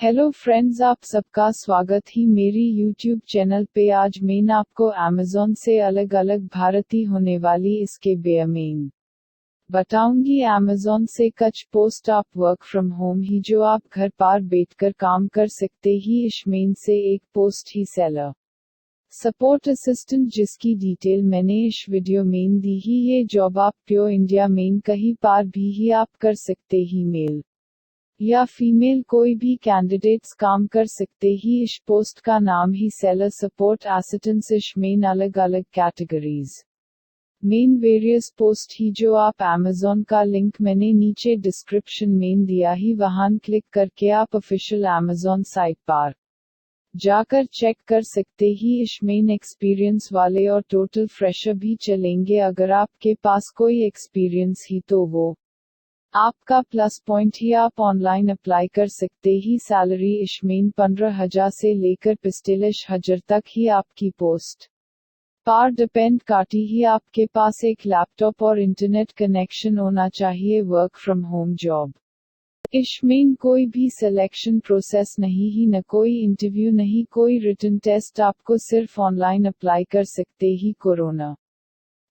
Hello friends, आप सबका स्वागत ही मेरी यूट्यूब चैनल पे। आज मैं आपको अमेज़न से अलग अलग भारतीय होने वाली इसके बेमेन बताऊंगी। अमेज़न से कुछ पोस्ट आप वर्क फ्रॉम होम ही जो आप घर पर बैठकर काम कर सकते ही। इसमें से एक पोस्ट ही सेलर सपोर्ट असिस्टेंट, जिसकी डिटेल मैंने इस वीडियो में दी ही। ये जॉब आप प्योर इंडिया में कहीं पर भी ही आप कर सकते ही। मेल या फीमेल कोई भी कैंडिडेट्स काम कर सकते ही। इस पोस्ट का नाम ही सेलर सपोर्ट असिस्टेंट। इसमें अलग अलग कैटेगरीज मेन वेरियस पोस्ट ही जो आप अमेज़न का लिंक मैंने नीचे डिस्क्रिप्शन में दिया ही, वहां क्लिक करके आप ऑफिशियल अमेज़न साइट पर जाकर चेक कर सकते ही। इसमें एक्सपीरियंस वाले और टोटल फ्रेशर भी चलेंगे। अगर आपके पास कोई एक्सपीरियंस ही तो वो आपका प्लस पॉइंट ही। आप ऑनलाइन अप्लाई कर सकते ही। सैलरी इसमें 15,000 से लेकर 45,000 तक ही आपकी पोस्ट पर डिपेंड करती ही। आपके पास एक लैपटॉप और इंटरनेट कनेक्शन होना चाहिए। वर्क फ्रॉम होम जॉब, इसमें कोई भी सिलेक्शन प्रोसेस नहीं ही, न कोई इंटरव्यू, नहीं कोई रिटन टेस्ट। आपको सिर्फ ऑनलाइन अप्लाई कर सकते ही। कोरोना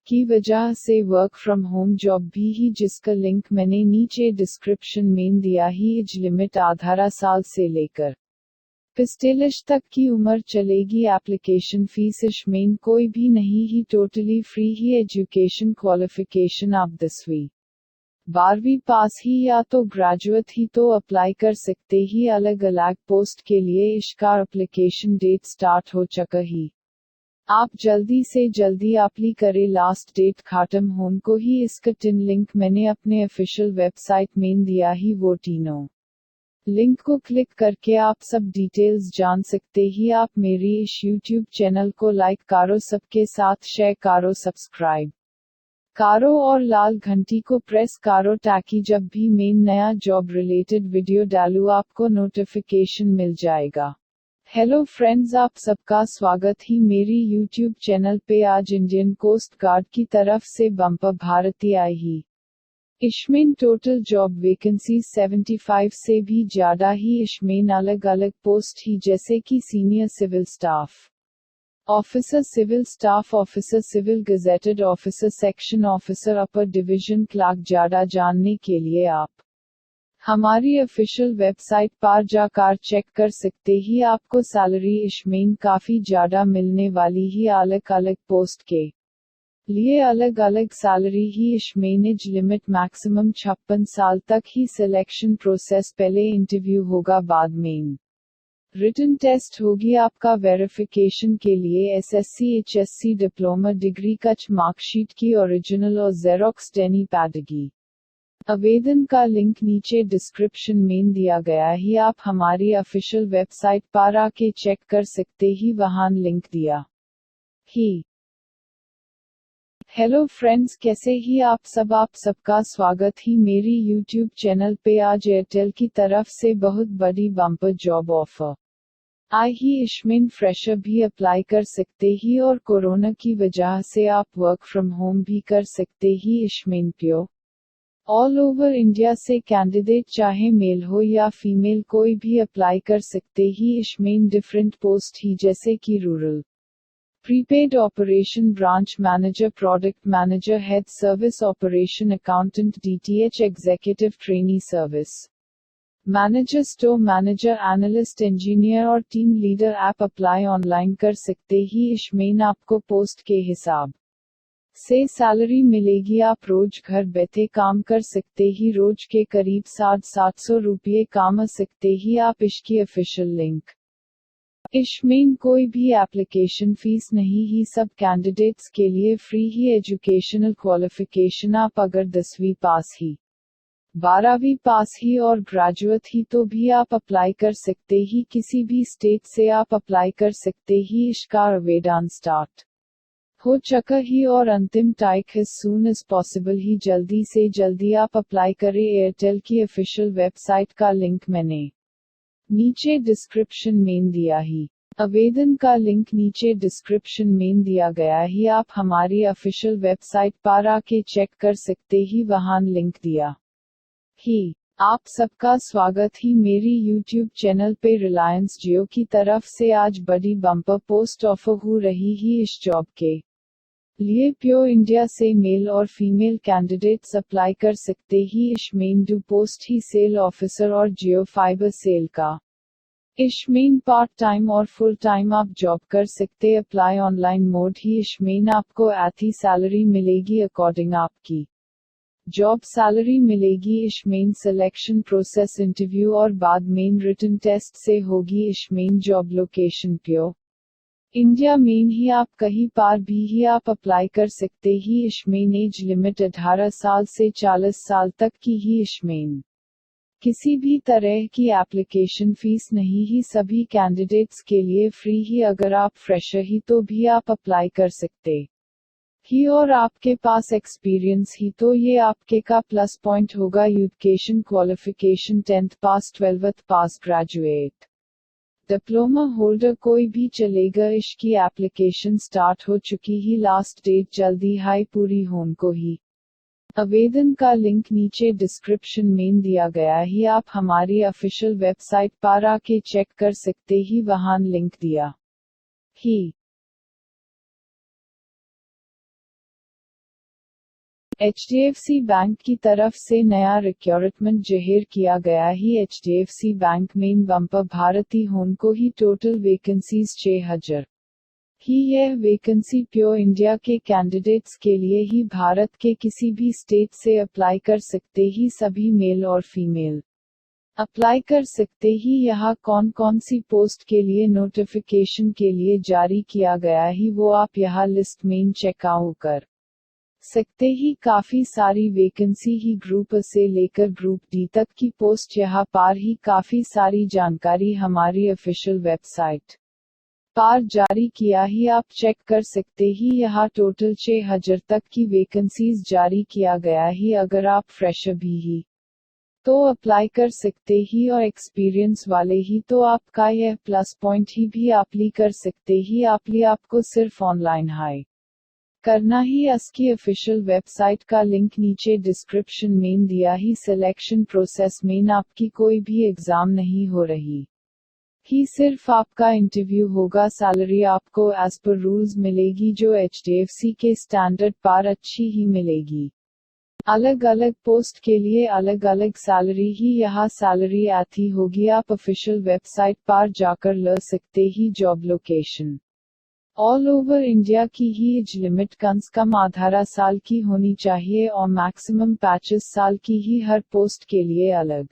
की वजह से वर्क फ्रॉम होम जॉब भी ही, जिसका लिंक मैंने नीचे डिस्क्रिप्शन में दिया ही। एज लिमिट 18 साल से लेकर 45 तक की उम्र चलेगी। एप्लीकेशन फीस इसमें कोई भी नहीं ही, टोटली फ्री ही। एजुकेशन क्वालिफिकेशन आप 10वीं 12वीं पास ही या तो ग्रेजुएट ही तो अप्लाई कर सकते ही। अलग अलग पोस्ट के लिए इसका एप्लीकेशन डेट स्टार्ट हो चुका ही। आप जल्दी से जल्दी अप्लाई करें, लास्ट डेट खत्म होने को ही। इसका टिन लिंक मैंने अपने ऑफिशियल वेबसाइट में दिया ही। वो तीनों लिंक को क्लिक करके आप सब डिटेल्स जान सकते ही। आप मेरी इस यूट्यूब चैनल को लाइक करो, सबके साथ शेयर करो, सब्सक्राइब करो और लाल घंटी को प्रेस करो, ताकि जब भी मैं नया जॉब रिलेटेड वीडियो डालूं आपको नोटिफिकेशन मिल जाएगा। हेलो फ्रेंड्स, आप सबका स्वागत ही मेरी यूट्यूब चैनल पे। आज इंडियन कोस्ट गार्ड की तरफ से बम्पर भारतीय आई ही। इसमें टोटल जॉब वैकेंसी 75 से भी ज्यादा ही। इसमें अलग अलग पोस्ट ही, जैसे कि senior civil staff officer, civil staff officer, civil gazetted officer, section officer, upper division clerk. ज्यादा जानने के लिए आप हमारी ऑफिशियल वेबसाइट पर जाकर चेक कर सकते ही। आपको सैलरी इसमें काफी ज्यादा मिलने वाली ही। अलग अलग पोस्ट के लिए अलग अलग सैलरी ही। इसमें एज लिमिट मैक्सिमम 56 साल तक ही। सिलेक्शन प्रोसेस पहले इंटरव्यू होगा, बाद में रिटन टेस्ट होगी। आपका वेरिफिकेशन के लिए एसएससी एचएससी डिप्लोमा डिग्री कच मार्कशीट की ओरिजिनल और जेरोक्स देनी पड़ेगी। आवेदन का लिंक नीचे डिस्क्रिप्शन में दिया गया ही। आप हमारी ऑफिशियल वेबसाइट पर आके चेक कर सकते ही, वहां लिंक दिया ही। हेलो फ्रेंड्स, कैसे ही आप सबका स्वागत ही मेरी यूट्यूब चैनल पे। आज एयरटेल की तरफ से बहुत बड़ी बम्पर जॉब ऑफर आई ही। इसमें फ्रेशर भी अप्लाई कर सकते ही और कोरोना की वजह से आप वर्क फ्रॉम होम भी कर सकते ही। इसमें प्योर ऑल ओवर इंडिया से कैंडिडेट, चाहे मेल हो या फीमेल, कोई भी अप्लाई कर सकते ही। इसमें डिफरेंट पोस्ट ही, जैसे कि rural prepaid operation branch manager, product manager, head service operation accountant, DTH executive trainee service manager, store manager, analyst, engineer और टीम लीडर। आप अप्लाई ऑनलाइन कर सकते ही। इसमें आपको पोस्ट के हिसाब से सैलरी मिलेगी। आप रोज घर बैठे काम कर सकते ही। रोज के करीब 700 रुपये कमा सकते ही। आप इसकी ऑफिशियल लिंक, इसमें कोई भी एप्लीकेशन फीस नहीं ही। सब कैंडिडेट्स के लिए फ्री ही। एजुकेशनल क्वालिफिकेशन आप अगर 10वीं पास ही, 12वीं पास ही और ग्रेजुएट ही तो भी आप अप्लाई कर सकते ही। किसी भी स्टेट से आप अप्लाई कर सकते ही। इसका आवेदन स्टार्ट हो चुका ही और अंतिम तारीख एज सून एज पॉसिबल ही। जल्दी से जल्दी आप अप्लाई करें। एयरटेल की ऑफिशियल वेबसाइट का लिंक मैंने नीचे डिस्क्रिप्शन में दिया ही। आवेदन का लिंक नीचे डिस्क्रिप्शन में दिया गया ही। आप हमारी ऑफिशियल वेबसाइट पर आके चेक कर सकते ही, वहां लिंक दिया ही। आप सबका स्वागत ही मेरी YouTube चैनल पे। रिलायंस जियो की तरफ से आज बड़ी बम्पर पोस्ट ऑफर हो रही है इस जॉब के लिए। प्योर इंडिया से मेल और फीमेल कैंडिडेट्स अप्लाई कर सकते ही। इसमें दो पोस्ट ही सेल ऑफिसर और जियो फाइबर सेल का। इसमें पार्ट टाइम और फुल टाइम आप जॉब कर सकते। अप्लाई ऑनलाइन मोड ही। इसमें आपको आधी सैलरी मिलेगी अकॉर्डिंग आपकी जॉब सैलरी मिलेगी। इसमें सिलेक्शन प्रोसेस इंटरव्यू और बाद में रिटन टेस्ट से होगी। इसमें जॉब लोकेशन प्योर इंडिया में ही। आप कहीं पार भी ही आप अप्लाई कर सकते ही। इसमें एज लिमिट 18 साल से 40 साल तक की ही। इसमें किसी भी तरह की एप्लीकेशन फीस नहीं ही। सभी कैंडिडेट्स के लिए फ्री ही। अगर आप फ्रेशर ही तो भी आप अप्लाई कर सकते ही और आपके पास एक्सपीरियंस ही तो ये आपके का प्लस पॉइंट होगा। एजुकेशन क्वालिफिकेशन 10th पास 12th पास ग्रेजुएट डिप्लोमा होल्डर कोई भी चलेगा। इसकी एप्लीकेशन स्टार्ट हो चुकी ही। लास्ट डेट जल्दी हाई पूरी होने को ही। आवेदन का लिंक नीचे डिस्क्रिप्शन में दिया गया ही। आप हमारी ऑफिशियल वेबसाइट पर आके चेक कर सकते ही। वहां लिंक दिया ही। HDFC बैंक की तरफ से नया रिक्रूटमेंट जाहिर किया गया ही। HDFC बैंक में बम्पर भारती होने को ही। टोटल वैकेंसीज 6000 ही। यह वैकेंसी प्योर इंडिया के कैंडिडेट्स के लिए ही। भारत के किसी भी स्टेट से अप्लाई कर सकते ही। सभी मेल और फीमेल अप्लाई कर सकते ही। यहाँ कौन कौन सी पोस्ट के लिए नोटिफिकेशन के लिए जारी किया गया ही वो आप यहाँ लिस्ट में चेकआउट कर सकते ही। काफी सारी वैकेंसी ही। ग्रुप ए से लेकर ग्रुप डी तक की पोस्ट यहाँ पर ही। काफी सारी जानकारी हमारी ऑफिशियल वेबसाइट पर जारी किया ही। आप चेक कर सकते ही। यहाँ टोटल 6000 तक की वैकेंसीज जारी किया गया ही। अगर आप फ्रेशर भी ही तो अप्लाई कर सकते ही और एक्सपीरियंस वाले ही तो आपका यह प्लस पॉइंट ही भी अप्लाई कर सकते ही। आपको सिर्फ ऑनलाइन हाई करना ही। इसकी ऑफिशियल वेबसाइट का लिंक नीचे डिस्क्रिप्शन में दिया ही। सिलेक्शन प्रोसेस में आपकी कोई भी एग्जाम नहीं हो रही ही। सिर्फ आपका इंटरव्यू होगा। सैलरी आपको एज पर रूल्स मिलेगी जो HDFC के स्टैंडर्ड पर अच्छी ही मिलेगी। अलग अलग पोस्ट के लिए अलग अलग सैलरी ही। यहाँ सैलरी आती होगी। आप ऑफिशियल वेबसाइट पर जाकर ले सकते ही। Job location all over India की ही। एज लिमिट कम से कम 18 साल की होनी चाहिए और मैक्सिमम 25 साल की ही। हर पोस्ट के लिए अलग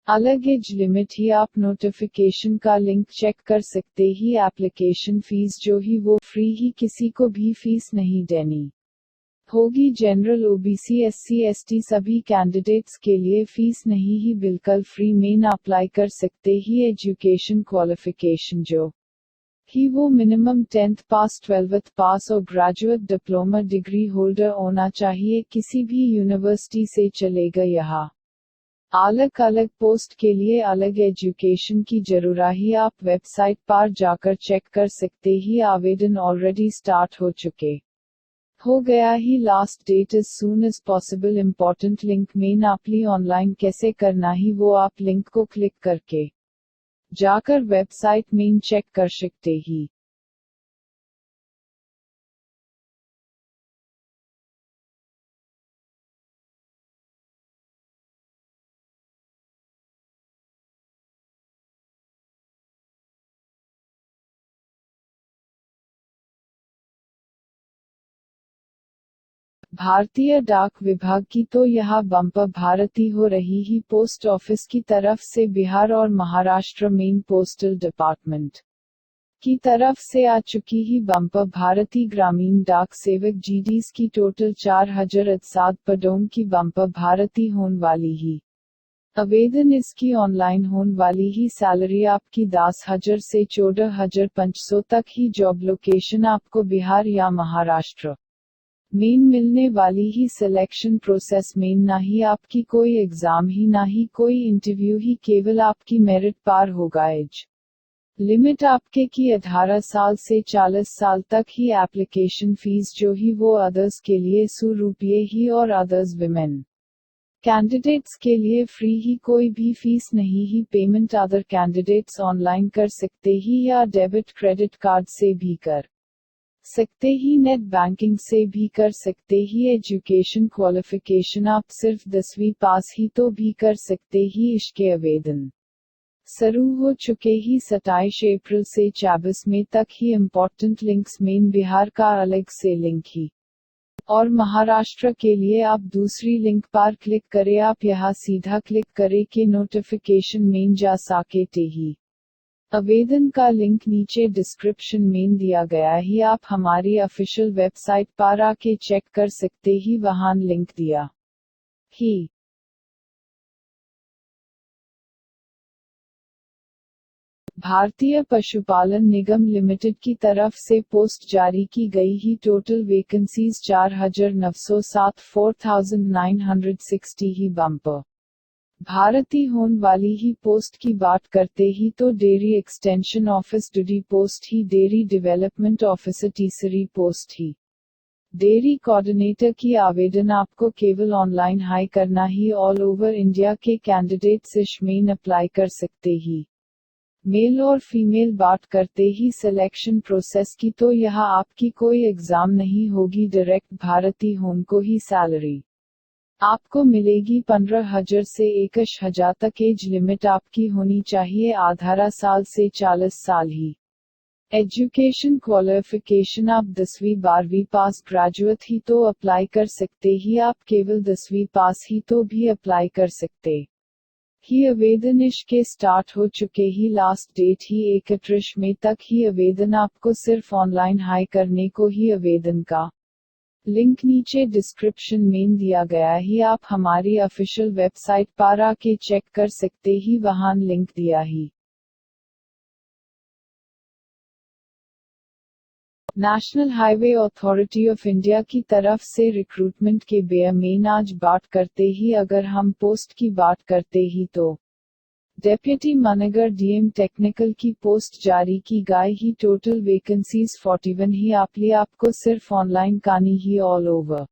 अलग एज लिमिट ही। आप नोटिफिकेशन का लिंक चेक कर सकते ही। एप्लीकेशन फीस जो ही वो फ्री ही। किसी को भी फीस नहीं देनी होगी। जनरल OBC SC ST सभी कैंडिडेट्स के लिए फीस नहीं ही। बिल्कुल फ्री में अप्लाई कर सकते ही। एजुकेशन क्वालिफिकेशन जो ही वो मिनिमम 10th पास 12th पास और ग्रेजुएट डिप्लोमा डिग्री होल्डर होना चाहिए। किसी भी यूनिवर्सिटी से चलेगा। यहाँ अलग अलग पोस्ट के लिए अलग एजुकेशन की जरूरत ही। आप वेबसाइट पर जाकर चेक कर सकते ही। आवेदन ऑलरेडी स्टार्ट हो गया ही। Last date is soon as possible. Important link में अप्लाई ऑनलाइन कैसे करना ही वो आप लिंक को क्लिक करके जाकर वेबसाइट में चेक कर सकते ही। भारतीय डाक विभाग की तो यहाँ बम्पर भारती हो रही ही। पोस्ट ऑफिस की तरफ से बिहार और महाराष्ट्र में पोस्टल डिपार्टमेंट की तरफ से आ चुकी ही बम्पर भारती। ग्रामीण डाक सेवक GDs की टोटल 4007 पदों की बम्पर भारती होने वाली ही। आवेदन इसकी ऑनलाइन होने वाली ही। सैलरी आपकी 10,000 से 14,500 तक ही। जॉब लोकेशन आपको बिहार या महाराष्ट्र में मिलने वाली ही। सिलेक्शन प्रोसेस में ना ही आपकी कोई एग्जाम ही ना ही कोई इंटरव्यू ही। केवल आपकी मेरिट पर होगा। एज लिमिट आपके की 18 साल से 40 साल तक ही। एप्लीकेशन फीस जो ही वो अदर्स के लिए ₹100 ही और अदर्स विमेन कैंडिडेट्स के लिए फ्री ही, कोई भी फीस नहीं ही। पेमेंट अदर कैंडिडेट्स ऑनलाइन कर सकते ही या डेबिट क्रेडिट कार्ड से भी कर सकते ही, नेट बैंकिंग से भी कर सकते ही। एजुकेशन क्वालिफिकेशन आप सिर्फ 10वीं पास ही तो भी कर सकते ही। इसके आवेदन शुरू हो चुके ही 27 अप्रैल से 24 मई तक ही। इम्पोर्टेंट लिंक्स मेन बिहार का अलग से लिंक ही और महाराष्ट्र के लिए आप दूसरी लिंक पर क्लिक करें। आप यहाँ सीधा क्लिक करें कि नोटिफिकेशन में जा सके ही। आवेदन का लिंक नीचे डिस्क्रिप्शन में दिया गया ही। आप हमारी ऑफिशियल वेबसाइट पर आके चेक कर सकते ही, वहां लिंक दिया ही। भारतीय पशुपालन निगम लिमिटेड की तरफ से पोस्ट जारी की गई ही। टोटल वैकेंसीज 4907, 4960 ही। बम्पर भारती होने वाली ही पोस्ट की बात करते ही तो डेयरी एक्सटेंशन ऑफिस डूडी पोस्ट ही, डेयरी डेवलपमेंट ऑफिसर तीसरी पोस्ट ही, डेयरी कोऑर्डिनेटर की आवेदन आपको केवल ऑनलाइन हाई करना ही। ऑल ओवर इंडिया के कैंडिडेट्स इसमें अप्लाई कर सकते ही। मेल और फीमेल बात करते ही सिलेक्शन प्रोसेस की तो यहाँ आपकी कोई एग्जाम नहीं होगी, डायरेक्ट भारती होम को ही सैलरी आपको मिलेगी 15,000 से 21,000 तक। एज लिमिट आपकी होनी चाहिए 18 साल से 40 साल ही। एजुकेशन क्वालिफिकेशन आप 10वीं 12वीं पास ग्रेजुएट ही तो अप्लाई कर सकते ही। आप केवल 10वीं पास ही तो भी अप्लाई कर सकते ही। आवेदन इसके स्टार्ट हो चुके ही। लास्ट डेट ही 31 मई तक ही। आवेदन आपको सिर्फ ऑनलाइन हाई करने को ही। आवेदन का लिंक नीचे डिस्क्रिप्शन में दिया गया ही। आप हमारी ऑफिशियल वेबसाइट पर आके चेक कर सकते ही, वहां लिंक दिया ही। National highway authority of India की तरफ से रिक्रूटमेंट के बारे में आज बात करते ही। अगर हम पोस्ट की बात करते ही तो डेप्यूटी मैनेजर डीएम टेक्निकल की पोस्ट जारी की गई ही। टोटल वैकेंसीज 41 ही। आपको सिर्फ ऑनलाइन करनी ही। ऑल ओवर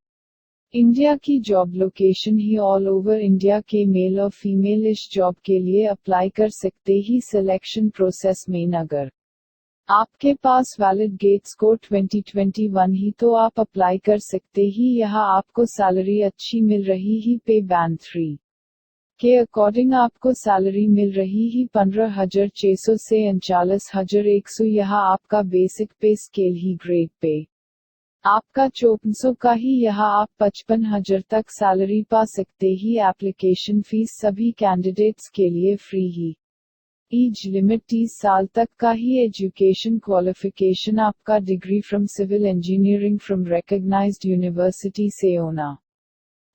इंडिया की जॉब लोकेशन ही। ऑल ओवर इंडिया के मेल और फीमेल इस जॉब के लिए अप्लाई कर सकते ही। सिलेक्शन प्रोसेस में अगर आपके पास वैलिड गेट स्कोर 2021 ही तो आप अप्लाई कर सकते ही। यहाँ आपको सैलरी अच्छी मिल रही ही। पे बैंड 3 के अकॉर्डिंग आपको सैलरी मिल रही ही 15,600 से 39,100। यहाँ आपका बेसिक पे स्केल ही। ग्रेड पे आपका 5400 का ही। यहाँ आप 55,000 तक सैलरी पा सकते ही। एप्लीकेशन फीस सभी कैंडिडेट्स के लिए फ्री ही। एज लिमिट 30 साल तक का ही। एजुकेशन क्वालिफिकेशन आपका degree from civil engineering from recognised university से होना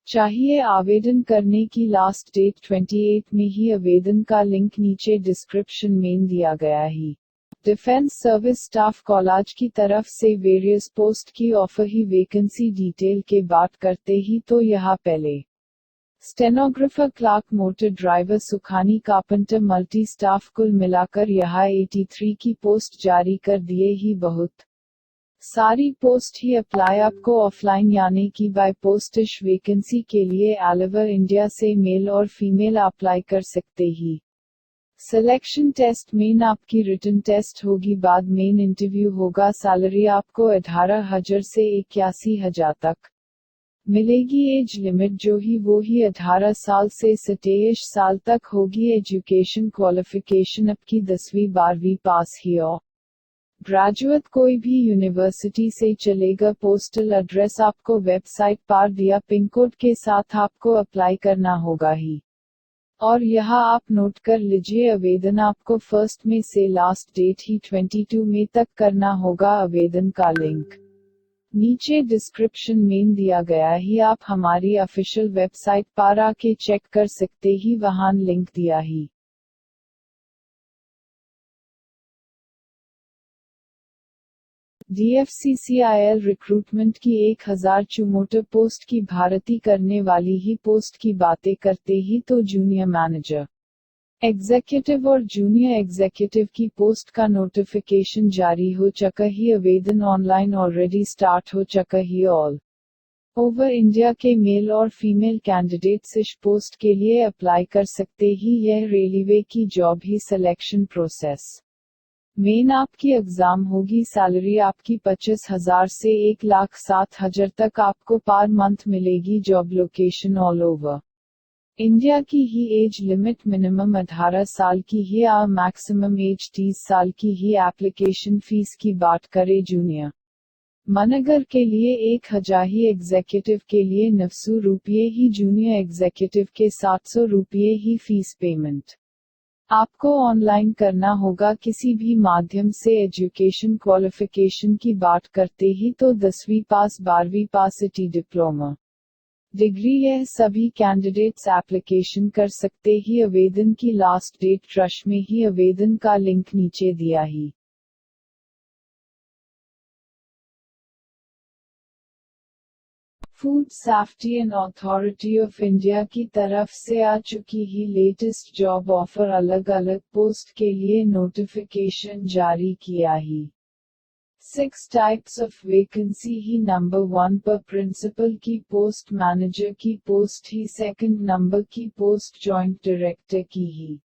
चाहिए। आवेदन करने की लास्ट डेट 28 में ही। आवेदन का लिंक नीचे डिस्क्रिप्शन में दिया गया ही। डिफेंस सर्विस स्टाफ कॉलेज की तरफ से वेरियस पोस्ट की ऑफर ही। वैकेंसी डिटेल के बात करते ही तो यहाँ पहले स्टेनोग्राफर, क्लार्क, मोटर ड्राइवर, सुखानी, कारपेंटर, मल्टी स्टाफ, कुल मिलाकर यहाँ 83 की पोस्ट जारी कर दिए ही। बहुत सारी पोस्ट ही। अप्लाई आपको ऑफलाइन यानी कि बाय पोस्ट इस वैकेंसी के लिए ऑल ओवर इंडिया से मेल और फीमेल अप्लाई कर सकते ही। सिलेक्शन टेस्ट मेन आपकी रिटन टेस्ट होगी, बाद मेन इंटरव्यू होगा। सैलरी आपको 18,000 से 81,000 तक मिलेगी। एज लिमिट जो ही वो ही 18 साल से 27 साल तक होगी। एजुकेशन क्वालिफिकेशन आपकी 10वीं 12वीं पास ही और ग्रेजुएट कोई भी यूनिवर्सिटी से चलेगा। पोस्टल एड्रेस आपको वेबसाइट पर दिया पिन कोड के साथ आपको अप्लाई करना होगा ही। और यहाँ आप नोट कर लीजिए, आवेदन आपको 1 मई से लास्ट डेट ही 22 मई तक करना होगा। आवेदन का लिंक नीचे डिस्क्रिप्शन में दिया गया ही। आप हमारी ऑफिशियल वेबसाइट पर आके चेक कर सकते ही, वहां लिंक दिया ही। DFCCIL रिक्रूटमेंट की 1000 चुमोटर पोस्ट की भर्ती करने वाली ही। पोस्ट की बातें करते ही तो जूनियर मैनेजर, एग्जीक्यूटिव और जूनियर एग्जीक्यूटिव की पोस्ट का नोटिफिकेशन जारी हो चुका ही। आवेदन ऑनलाइन ऑलरेडी स्टार्ट हो चुका ही। ऑल ओवर इंडिया के मेल और फीमेल कैंडिडेट्स इस पोस्ट के लिए अप्लाई कर सकते ही। यह रेलवे की जॉब ही सिलेक्शन प्रोसेस मेन आपकी एग्जाम होगी। सैलरी आपकी 25,000 से 1,07,000 तक आपको पर मंथ मिलेगी। Job location all over India की ही। एज लिमिट मिनिमम 18 साल की ही और मैक्सिमम एज 30 साल की ही। एप्लीकेशन फीस की बात करें जूनियर मैनेजर के लिए 1,000 ही, एग्जीक्यूटिव के लिए 900 रुपये ही, जूनियर एग्जीक्यूटिव के 700 रुपये ही फीस पेमेंट आपको ऑनलाइन करना होगा किसी भी माध्यम से। एजुकेशन क्वालिफिकेशन की बात करते ही तो 10वीं पास 12वीं पास ITI डिप्लोमा डिग्री यह सभी कैंडिडेट्स एप्लीकेशन कर सकते ही। आवेदन की लास्ट डेट ट्रस्ट में ही। आवेदन का लिंक नीचे दिया ही। Food safety and authority of India की तरफ से आ चुकी ही लेटेस्ट जॉब ऑफर। अलग अलग पोस्ट के लिए नोटिफिकेशन जारी किया ही। 6 types of vacancy he. Number 1 पर प्रिंसिपल की पोस्ट, मैनेजर की पोस्ट ही। सेकंड नंबर की पोस्ट जॉइंट डायरेक्टर की ही।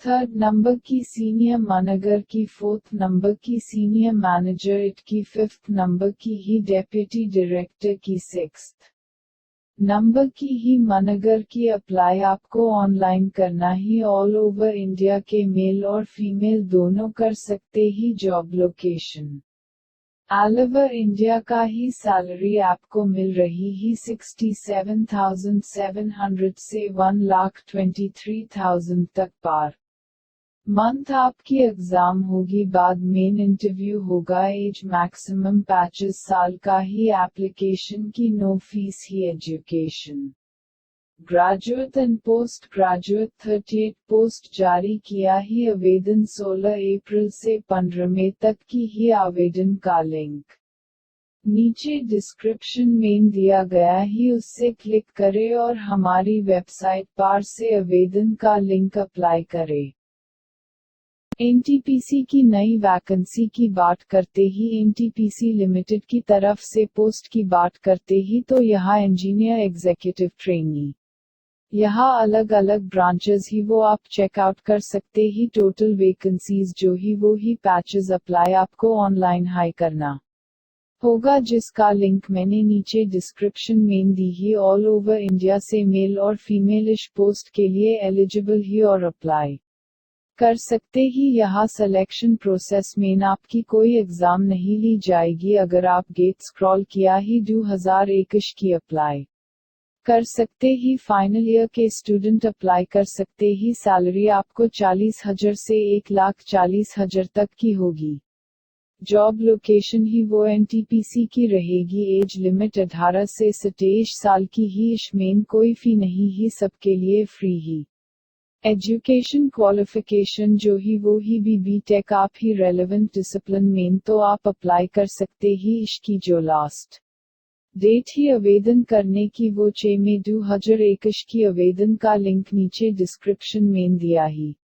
थर्ड नंबर की सीनियर मैनेजर की। फोर्थ नंबर की सीनियर मैनेजर इट की। फिफ्थ नंबर की ही डेप्यूटी डायरेक्टर की। सिक्स्थ नंबर की ही मैनेजर की। अप्लाई आपको ऑनलाइन करना ही। ऑल ओवर इंडिया के मेल और फीमेल दोनों कर सकते ही। Job location all over India का ही। सैलरी आपको मिल रही ही 67,700 से 1,23,000 तक पर मंथ। आपकी एग्जाम होगी बाद मेन इंटरव्यू होगा। एज मैक्सिमम 25 साल का ही। एप्लीकेशन की नो फीस ही। Education graduate and post graduate 38 post जारी किया ही। आवेदन 16 अप्रैल से 15 मई तक की ही। आवेदन का लिंक नीचे डिस्क्रिप्शन में दिया गया ही, उससे क्लिक करें और हमारी वेबसाइट पर से आवेदन का लिंक अप्लाई करें। एनटीपीसी की नई वैकेंसी की बात करते ही एनटीपीसी लिमिटेड की तरफ से पोस्ट की बात करते ही तो यहाँ इंजीनियर एग्जीक्यूटिव ट्रेनी यहाँ अलग अलग ब्रांचेस ही वो आप चेकआउट कर सकते ही। टोटल वैकेंसीज जो ही वो ही पैचेस अप्लाई आपको ऑनलाइन हाई करना होगा, जिसका लिंक मैंने नीचे डिस्क्रिप्शन में दी ही। ऑल ओवर इंडिया से मेल और फीमेल इस पोस्ट के लिए एलिजिबल ही और अप्लाई कर सकते ही। यहाँ सिलेक्शन प्रोसेस में आपकी कोई एग्जाम नहीं ली जाएगी। अगर आप गेट स्क्रॉल किया ही 2021 की अप्लाई कर सकते ही। फाइनल ईयर के स्टूडेंट अप्लाई कर सकते ही। सैलरी आपको 40,000 से 1,40,000 तक की होगी। जॉब लोकेशन ही वो एनटीपीसी की रहेगी। एज लिमिट 18 से 27 साल की ही। इसमें कोई फी नहीं ही, सबके लिए फ्री ही। एजुकेशन क्वालिफिकेशन जो ही वो ही बीटेक आप ही रेलेवेंट डिसिप्लिन में तो आप अप्लाई कर सकते ही। इसकी जो लास्ट डेट ही आवेदन करने की वो 6 मई 2021 की। आवेदन का लिंक नीचे डिस्क्रिप्शन में दिया ही।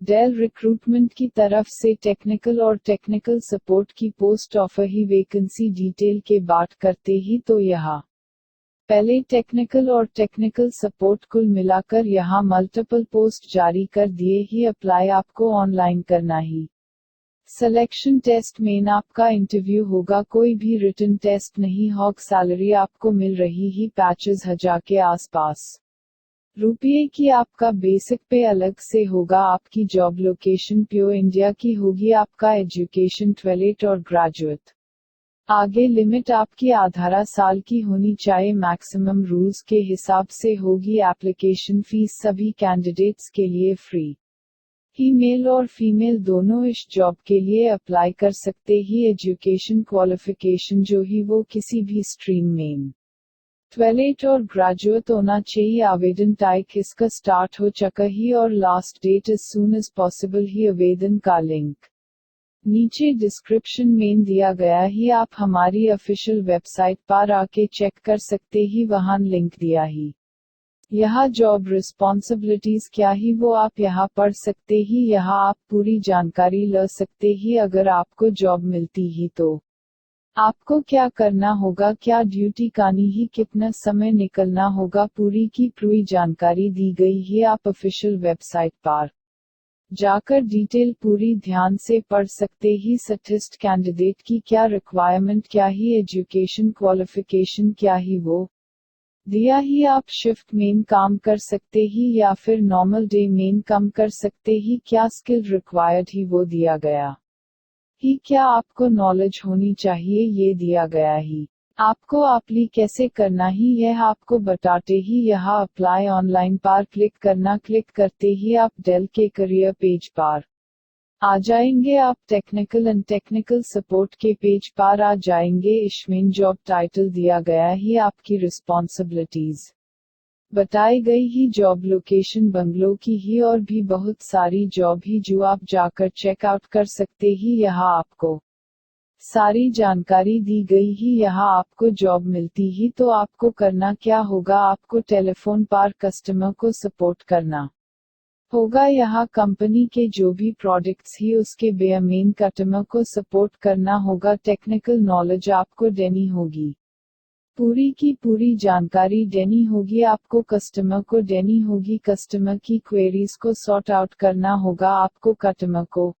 डेल रिक्रूटमेंट की तरफ से टेक्निकल और टेक्निकल सपोर्ट की पोस्ट ऑफर ही। वैकेंसी डिटेल के बात करते ही तो यहाँ पहले टेक्निकल और टेक्निकल सपोर्ट कुल मिलाकर यहाँ मल्टीपल पोस्ट जारी कर दिए ही। अप्लाई आपको ऑनलाइन करना ही। सिलेक्शन टेस्ट में आपका इंटरव्यू होगा, कोई भी रिटन टेस्ट नहीं होगा। सैलरी आपको मिल रही ही 25,000 के आसपास रुपये की। आपका बेसिक पे अलग से होगा। आपकी जॉब लोकेशन प्योर इंडिया की होगी। आपका एजुकेशन 12 और ग्रेजुएट आगे लिमिट आपकी 18 साल की होनी चाहिए। मैक्सिमम रूल्स के हिसाब से होगी। एप्लीकेशन फीस सभी कैंडिडेट्स के लिए फ्री ही। मेल और फीमेल दोनों इस जॉब के लिए अप्लाई कर सकते ही। एजुकेशन क्वालिफिकेशन जो ही वो किसी भी स्ट्रीम में 12 और ग्रेजुएट होना चाहिए। आवेदन तारीख इसका स्टार्ट हो चुका ही और last date is soon as possible ही। आवेदन का लिंक नीचे डिस्क्रिप्शन में दिया गया ही। आप हमारी ऑफिशियल वेबसाइट पर आके चेक कर सकते ही, वहां लिंक दिया ही। यहाँ जॉब रिस्पॉन्सिबिलिटीज क्या ही वो आप यहाँ पढ़ सकते ही, यहाँ आप पूरी जानकारी ले सकते ही। अगर आपको जॉब मिलती ही तो आपको क्या करना होगा, क्या ड्यूटी करनी ही, कितना समय निकलना होगा, पूरी की पूरी जानकारी दी गई है। आप ऑफिशियल वेबसाइट पर जाकर डिटेल पूरी ध्यान से पढ़ सकते ही। सटिस्ट कैंडिडेट की क्या रिक्वायरमेंट, क्या ही एजुकेशन क्वालिफिकेशन, क्या ही वो दिया ही। आप शिफ्ट में काम कर सकते ही या फिर नॉर्मल डे में काम कर सकते ही। क्या स्किल रिक्वायर्ड ही वो दिया गया ही। क्या आपको नॉलेज होनी चाहिए ये दिया गया ही। आपको अप्लाई कैसे करना ही यह आपको बताते ही। यहाँ अप्लाई ऑनलाइन पर क्लिक करना, क्लिक करते ही आप डेल के करियर पेज पर आ जाएंगे। आप टेक्निकल एंड टेक्निकल सपोर्ट के पेज पर आ जाएंगे। इसमें जॉब टाइटल दिया गया ही, आपकी रिस्पॉन्सिबिलिटीज बताई गई ही, जॉब लोकेशन बंगलो की ही, और भी बहुत सारी जॉब ही जो आप जाकर चेकआउट कर सकते ही। यहाँ आपको सारी जानकारी दी गई ही। यहाँ आपको जॉब मिलती ही तो आपको करना क्या होगा, आपको टेलीफोन पर कस्टमर को सपोर्ट करना होगा। यहाँ कंपनी के जो भी प्रोडक्ट्स ही उसके बेमेन कस्टमर को सपोर्ट करना होगा। टेक्निकल नॉलेज आपको देनी होगी, पूरी की पूरी जानकारी देनी होगी, आपको कस्टमर को देनी होगी। कस्टमर की क्वेरीज को सॉर्ट आउट करना होगा, आपको कस्टमर को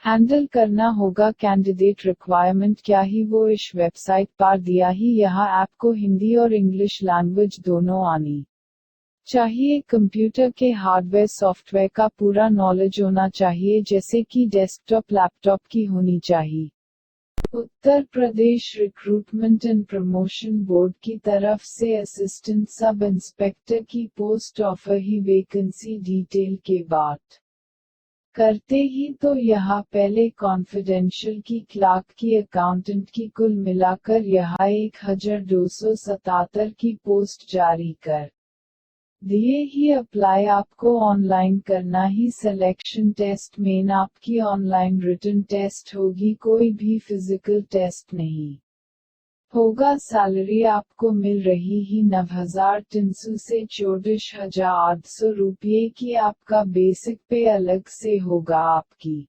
हैंडल करना होगा। कैंडिडेट रिक्वायरमेंट क्या ही वो इस वेबसाइट पर दिया ही। यहाँ आपको हिंदी और इंग्लिश लैंग्वेज दोनों आनी चाहिए। कंप्यूटर के हार्डवेयर सॉफ्टवेयर का पूरा नॉलेज होना चाहिए, जैसे कि डेस्कटॉप लैपटॉप की होनी चाहिए। Uttar Pradesh recruitment and promotion board की तरफ से असिस्टेंट सब इंस्पेक्टर की पोस्ट ऑफर ही। वैकेंसी डिटेल के बात करते ही तो यहाँ पहले कॉन्फिडेंशियल की, क्लार्क की, अकाउंटेंट की, कुल मिलाकर यहाँ 1277 की पोस्ट जारी कर दिए ही। अप्लाई आपको ऑनलाइन करना ही। सिलेक्शन टेस्ट में आपकी ऑनलाइन रिटन टेस्ट होगी, कोई भी फिजिकल टेस्ट नहीं होगा। सैलरी आपको मिल रही ही 9,300 से 14,800 रुपये की। आपका बेसिक पे अलग से होगा। आपकी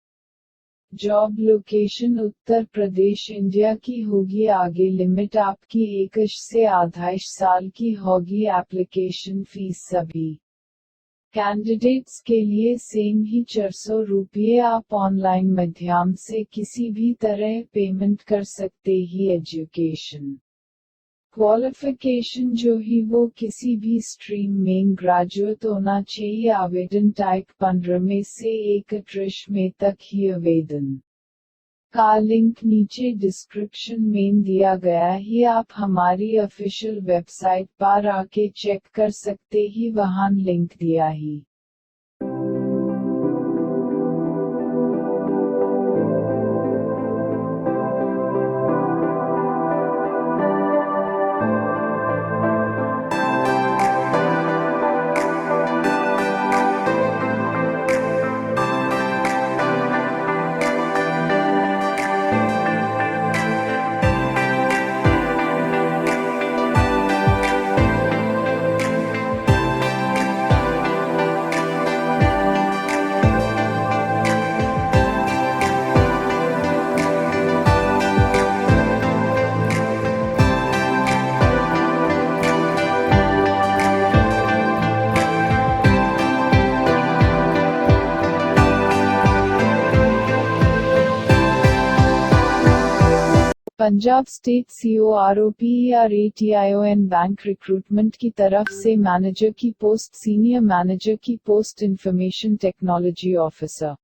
job location Uttar Pradesh India की होगी। आगे लिमिट आपकी 21 से 28 साल की होगी। एप्लीकेशन फीस सभी कैंडिडेट्स के लिए सेम ही 400 रुपये। आप ऑनलाइन माध्यम से किसी भी तरह पेमेंट कर सकते ही। एजुकेशन क्वालिफिकेशन जो ही वो किसी भी स्ट्रीम में ग्रेजुएट होना चाहिए। आवेदन टाइप 15 में से 31 मई तक ही। आवेदन का लिंक नीचे डिस्क्रिप्शन में दिया गया है, आप हमारी ऑफिशियल वेबसाइट पर आके चेक कर सकते ही, वहां लिंक दिया ही। Punjab state COROPERATION bank recruitment की तरफ से मैनेजर की पोस्ट, सीनियर मैनेजर की post, information technology officer,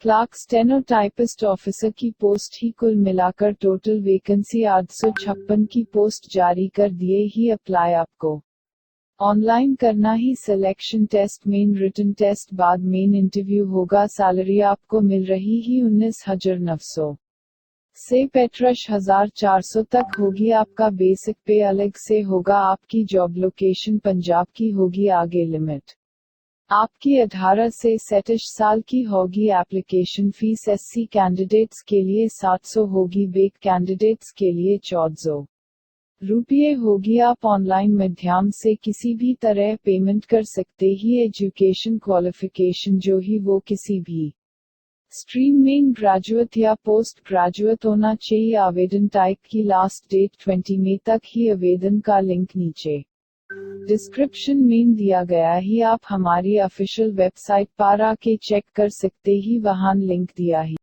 clerk, stenotypist officer की पोस्ट ही। कुल मिलाकर टोटल वैकेंसी 856 की पोस्ट जारी कर दिए ही। अप्लाई आपको ऑनलाइन करना ही। Selection test, main written test, बाद मेन इंटरव्यू होगा। सैलरी आपको मिल रही ही 19,900 से 35,400 तक होगी। आपका बेसिक पे अलग से होगा। आपकी जॉब लोकेशन पंजाब की होगी। आगे लिमिट आपकी 18 से 27 साल की होगी। एप्लीकेशन फीस SC कैंडिडेट्स के लिए 700 होगी, बेक कैंडिडेट्स के लिए 1400 रुपये होगी। आप ऑनलाइन माध्यम से किसी भी तरह पेमेंट कर सकते ही। एजुकेशन क्वालिफिकेशन जो ही वो किसी भी स्ट्रीम में ग्रेजुएट या पोस्ट ग्रेजुएट होना चाहिए। आवेदन टाइप की लास्ट डेट 20 मई तक ही। आवेदन का लिंक नीचे डिस्क्रिप्शन में दिया गया ही। आप हमारी ऑफिशियल वेबसाइट पर आके चेक कर सकते ही, वहां लिंक दिया ही।